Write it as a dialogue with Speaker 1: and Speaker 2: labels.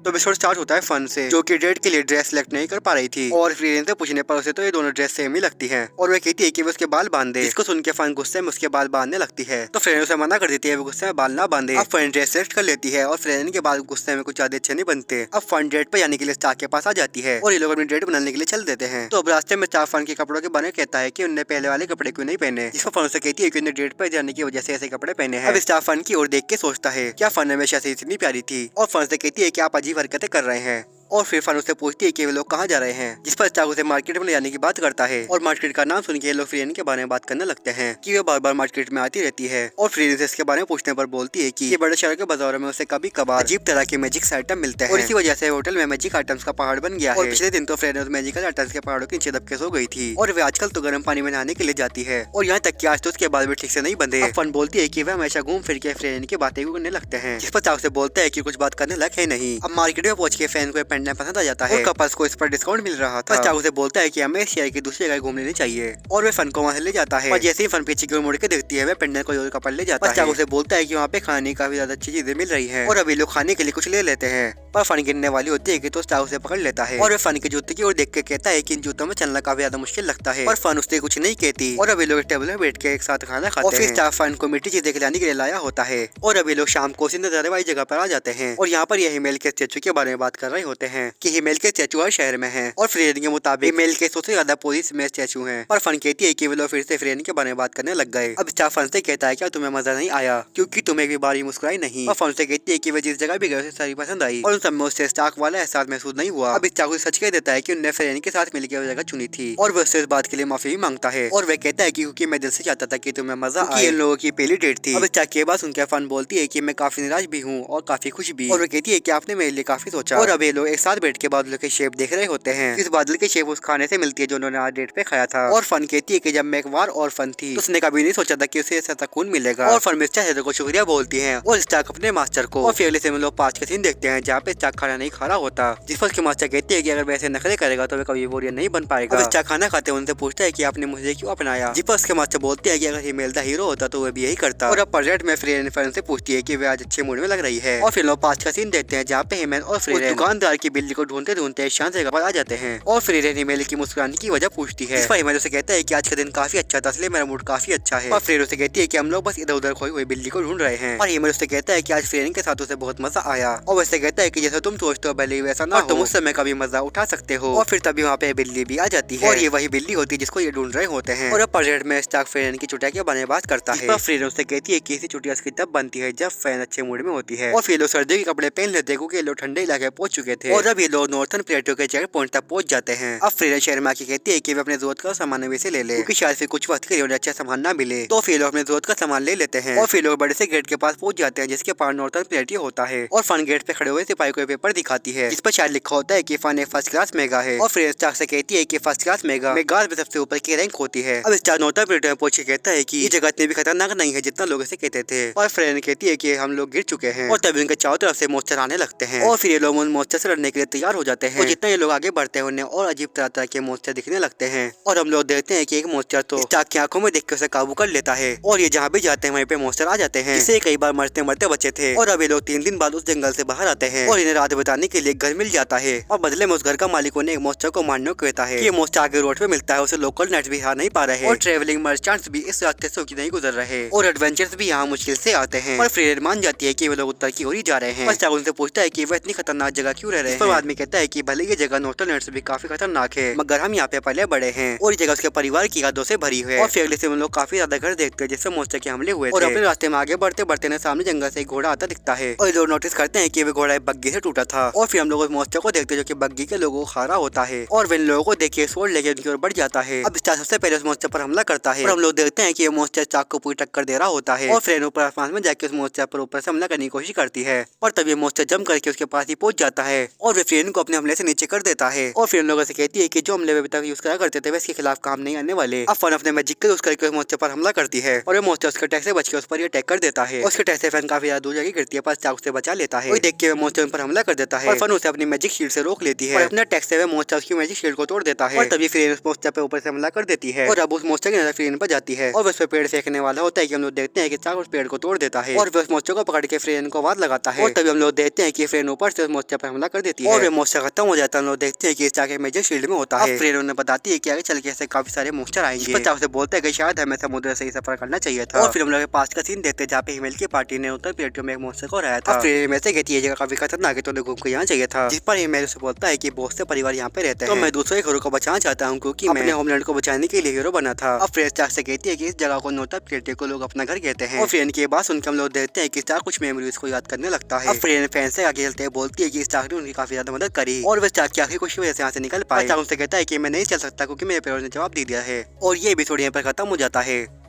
Speaker 1: तो episode start होता है फन से, जो कि डेट के लिए ड्रेस सेलेक्ट नहीं कर पा रही थी और फ्रेन से पूछने पर उसे तो ये दोनों ड्रेस सेम ही लगती है और वह कहती है कि वो उसके बाल बांध दे, जिसको सुन के फन गुस्से में उसके बाल बांधने लगती है। तो फ्रेन उसे मना कर देती है वो गुस्से में बाल ना बांधे। अब फन ड्रेस सेलेक्ट कर लेती है और फ्रेन के बाल गुस्से में कुछ ज्यादा अच्छे नहीं बनते। अब फन डेट पर जाने के लिए स्टार के पास आ जाती है और ये लोग अपनी डेट बनाने के लिए चल देते हैं। तो अब रास्ते में स्टार फन के कपड़ों के बारे में कहता है कि उन्हें पहले वाले कपड़े क्यों नहीं पहने, जिसको फन उसे कहती है कि उन्हें डेट पर जाने की वजह से ऐसे कपड़े पहने हैं। अब स्टार फन की ओर देख के सोचता है क्या फन हमेशा से इतनी प्यारी थी, और फन से कहती है कि आप अजीब हरकतें कर रहे हैं। और फिर फन उससे पूछती है कि वे लोग कहाँ जा रहे हैं, जिस पर स्टार उसे मार्केट में ले जाने की बात करता है और मार्केट का नाम सुन के लोग फ्रेन के बारे में बात करने लगते हैं कि वे बार बार मार्केट में आती रहती है। और फ्रेन से इसके बारे में पूछने पर बोलती है कि ये बड़े शहर के बाजारों में उसे कभी कभार अजीब तरह के मैजिक आइटम मिलते हैं और इसी वजह से होटल में मैजिक आइटम्स का पहाड़ बन गया है। और पिछले दिन तो फ्रेन उस मैजिकल आइटम्स के पहाड़ों के नीचे दबके सो गई थी और वे आजकल तो गर्म पानी में नहाने के लिए जाती है और यहाँ तक कि आज तो उसके बाल भी ठीक से नहीं बंधे। फन बोलती है कि वे हमेशा घूम फिर के फ्रेन की बातें करने लगते हैं, जिस पर स्टार उसे बोलता है कि कुछ बात करने लग है नहीं। अब मार्केट में पहुंच के फैन को पेंडेंट पसंद आ जाता है और कपल्स को इस पर डिस्काउंट मिल रहा था। स्टार उसे बोलता है कि हमें इस शहर की दूसरी जगह घूम लेनी चाहिए और वे फन को वहाँ से ले जाता है। और जैसे ही फन पीछे की ओर मुड़ के देखती है वे पेंडेंट को कपल ले जाता है। स्टार उसे बोलता है कि वहाँ पे खाने काफी ज्यादा अच्छी चीजें मिल रही है और अभी लोग खाने के लिए कुछ ले लेते हैं, पर फन गिरने वाली होती है कि तो स्टार उसे पकड़ लेता है और वे फन के जूते की ओर देख के कहता है कि इन जूतों में चलना काफी ज्यादा मुश्किल लगता है, पर फन उससे कुछ नहीं कहती और अभी लोग टेबल में बैठ के एक साथ खाना खाते हैं। फिर स्टार फन को मीठी चीजें खिलाने के लिए लाया होता है और अभी लोग शाम को नजारे वाली जगह पर आ जाते हैं और यहाँ पर ये हिमेल के स्टैचू के बारे में बात कर रहे होते हैं कि हिमेल के स्टैचू हर शहर में है और फ्रेन के मुताबिक हिमेल के सबसे ज्यादा पुलिस में स्टैचू हैं। पर फन कहती है कि वे लोग फिर से फ्रेन के बारे में बात करने लग गए। अब स्टार फन से कहता है क्या तुम्हें मजा नहीं आया क्योंकि तुम एक भी बार मुस्कुराई नहीं। और फन से कहती है कि वे जिस जगह भी गए उसे सारी पसंद आई और उन सब में उससे स्टार्क वाला एहसास महसूस नहीं हुआ। अब स्टार्क उसे सच कह देता है कि उन्होंने फ्रेन के साथ मिलकर वो जगह चुनी थी और वह उससे इस बात के लिए माफी भी मांगता है और वह कहता है कि क्योंकि मैं दिल से चाहता था कि तुम्हें मजा आए, इन लोगों की पहली डेट थी। अब स्टार्क के बाद सुनकर फन बोलती है कि मैं काफी निराश भी हूँ और काफी खुश भी, और वह कहती है कि आपने मेरे लिए काफी सोचा। और अब ये लोग एक साथ बैठ के बादलों की शेप देख रहे होते हैं। इस बादल की शेप उस खाने से मिलती है जो उन्होंने आज डेट पे खाया था। और फन कहती है कि जब मैं एक बार और फन थी तो उसने कभी नहीं सोचा था कि उसे ऐसा सुकून मिलेगा। और फन मिस्टर हेदर को शुक्रिया बोलती है और स्टार्क अपने मास्टर को। और फिर अगले से हम लोग 5 के सीन देखते हैं जहाँ पे स्टार्क खाना नहीं खा रहा होता, जिस पर उसके मास्टर कहते हैं कि अगर वैसे नखरे करेगा तो वह कभी वॉरियर नहीं बन पाएगा। स्टार्क खाना खाते उनसे पूछता है कि आपने मुझे क्यों अपनाया, जिस पर उसके मास्टर बोलते हैं कि अगर हिमेल दा हीरो होता तो वह भी यही करता। और अब प्रोजेक्ट में फ्रेन फन से पूछती है कि वह आज अच्छे मूड में लग रही है। और फिर लोग 5 का सीन देखते हैं जहाँ पे हिमेल और फ्रेन दुकानदार की बिल्ली को ढूंढते ढूंढते शांत जगह पर आ जाते हैं और फ्रेन हिमेल की मुस्कुराने की वजह पूछती है। इस पर हिमेल उसे कहता है कि आज का दिन काफी अच्छा था इसलिए मेरा मूड काफी अच्छा है। और फ्रेन उसे कहती है कि हम लोग बस इधर उधर खोई हुई बिल्ली को ढूंढ रहे हैं। और हिमेल उसे कहता है कि आज फ्रेन के साथ उसे बहुत मजा आया और वैसे कहता है कि जैसा तुम सोचते हो भले वैसा ना हो, तुम उस समय का भी मजा उठा सकते हो। और फिर तभी वहाँ पे बिल्ली भी आ जाती है और ये वही बिल्ली होती है जिसको ये ढूंढ रहे होते हैं। और अब प्रोजेक्ट में स्टार्क फ्रेन की चुटिया के बारे में बात करता है। फ्रेन उससे कहती है कि ऐसी चुटिया उसकी तब बनती है जब फैन अच्छे मूड में होती है। और फिर लोग सर्दियों के कपड़े पहन लेते क्योंकि लोग ठंडे इलाके पहुंच चुके थे और अब ये लोग नॉर्थन प्लेटो के चेक पॉइंट तक पहुंच जाते हैं। अब फ्रेन शहर में आके कहती है कि वे अपने जरूरत का सामान वैसे ले ले क्योंकि शायद फिर कुछ वक्त के लिए उन्हें अच्छा सामान ना मिले। तो फिर लोग अपने जरूरत का सामान ले लेते हैं और फिर लोग बड़े से गेट के पास पहुंच जाते हैं जिसके पास नॉर्थन प्लेटो होता है। और फन गेट पे खड़े हुए सिपाही को पेपर दिखाती है जिस पर शायद लिखा होता है कि फन एक फर्स्ट क्लास मेगा है। और फ्रेन स्टार्क से कहती है कि फर्स्ट क्लास मेगा में सबसे ऊपर की रैंक होती है। अब स्टार्क नॉर्थन प्लेटो में पहुंच के कहता है कि ये जगह इतनी भी खतरनाक नहीं है जितना लोग इसे कहते थे। और फ्रेन कहती है कि हम लोग गिर चुके हैं और तभी उनके चारों तरफ से मॉन्स्टर आने लगते हैं और फिर ये लोग उन मॉन्स्टर से लड़ने के लिए तैयार हो जाते हैं। और जितना ये लोग आगे बढ़ते हैं उन्हें और अजीब तरह के मॉन्स्टर दिखने लगते हैं और हम लोग देखते हैं कि एक मॉन्स्टर तो स्टार्क की आंखों में देख के उसे काबू कर लेता है और ये जहाँ भी जाते हैं वहीं पे मॉन्स्टर आ जाते हैं, जिससे कई बार मरते मरते बचे थे। और अब ये लोग 3 दिन बाद उस जंगल से बाहर आते हैं और इन्हें रात बिताने के लिए घर मिल जाता है और बदले में उस घर का मालिक उन्हें एक मॉन्स्टर को मारने को कहता है कि ये मॉन्स्टर आगे रोड पे मिलता है, उसे लोकल नेट भी हार नहीं पा रहे और ट्रेवलिंग मर्चेंट्स भी इस रास्ते से नहीं गुजर रहे और एडवेंचर्स भी यहाँ मुश्किल से आते हैं। और फ्रेन मान जाती है कि वे लोग उत्तर की ओर ही जा रहे हैं। स्टार्क उनसे पूछता है कि वह इतनी खतरनाक जगह क्यों रह रहे हैं। आदमी कहता है कि भले ये जगह नॉर्थन नेट से भी काफी खतरनाक है मगर हम यहाँ पे पहले बड़े हैं और ये जगह उसके परिवार की यादों से भरी है। और फिर अगले से हम लोग काफी ज्यादा घर देखते हैं जिससे मॉन्स्टर के हमले हुए थे। और अपने रास्ते में आगे बढ़ते बढ़ते न सामने जंगल से एक घोड़ा आता दिखता है और लोग नोटिस करते हैं कि वह घोड़ा बग्गी से टूटा था। और फिर हम लोग उस मॉन्स्टर को देखते हैं जो कि बग्गी के लोगों को खा रहा होता है और वे लोगों को देखिए सोड लेके उनकी ओर बढ़ जाता है। अब स्टार्क सबसे पहले उस मॉन्स्टर पर हमला करता है और हम लोग देखते हैं कि ये मॉन्स्टर स्टार्क को पूरी टक्कर दे रहा होता है। और फ्रेन ऊपर आसमान में जाकर उस मॉन्स्टर पर ऊपर से हमला करने की कोशिश करती है और तभी मॉन्स्टर जंप करके उसके पास ही पहुंच जाता है और वे फ्रेन को अपने हमले से नीचे कर देता है। और फ्रेन लोगों से कहती है कि जो हमले अभी तक यूज करा करते थे वे इसके खिलाफ काम नहीं आने वाले। अब फन अपने मैजिक का यूज करके उस मॉन्स्टर पर हमला करती है और वो मॉन्स्टर उसके अटैक से बच के उस पर अटैक कर देता है। उसके अटैक से फन काफी ज्यादा दूर जाके गिरती है पर स्टार्क उसे बचा लेता है। देख के वो मॉन्स्टर पर हमला कर देता है और फन उसे अपनी मैजिक शील्ड से रोक लेती है और अपना अटैक से मोस्टर उसकी मैजिक शील्ड को तोड़ देता है और तभी फ्रीरेन उस मोस्टर पे ऊपर से हमला कर देती है और अब उस मोस्टर की नजर फ्रीरेन पर जाती है और उस पर पेड़ फेंकने वाला होता है कि हम लोग देखते हैं कि चाक उस पेड़ को तोड़ देता है और उस मोस्टर को पकड़ के फ्रीरेन को आवाज लगाता है और तभी हम लोग देखते हैं कि फ्रीरेन ऊपर से उस मोस्टर पर हमला कर देती है और वो मोस्टर खत्म हो जाता है। हम लोग देखते हैं कि इस चाक मैजिक शील्ड में होता है। फ्रीरेन उन्हें बताती है कि आगे चल के ऐसे काफी सारे मोस्टर आएंगे। चाक से बोलते हैं कि शायद हमें समुद्र से ही सफर करना चाहिए था और फिर हम लोग पास का सीन देखते हैं जहाँ पे हिमेल की पार्टी ने उत्तर प्लेटो में एक मोस्टर को हराया था। फ्रीरेन में से कहती है ये जगह काफी खतरनाक है, तो घूम के यहाँ चाहिए था, जिस पर हिमेल उसे बोलता है कि बहुत से परिवार यहाँ पे रहते हैं, तो मैं दूसरे घरों को बचाना चाहता हूँ क्योंकि मैं अपने होमलैंड को बचाने के लिए हीरो बना था। अब फ्रेंड चाक से कहती है कि इस जगह को नोटा प्लेटो को लोग अपना घर कहते हैं और फ्रेंड की बात सुनकर हम लोग देखते हैं कि चाक कुछ मेमोरीज को याद करने लगता है। अब फ्रेंड फैन से आगे चलते बोलती है कि इस चाक ने उनकी काफी ज्यादा मदद करी और वह चाक की आखिर कुछ वजह से यहाँ से निकल पाए। चाक उनसे कहता है कि मैं नहीं चल सकता क्योंकि मेरे पेरेंट्स ने जवाब दे दिया है और ये भी थोड़ी यहाँ पर खत्म हो जाता है।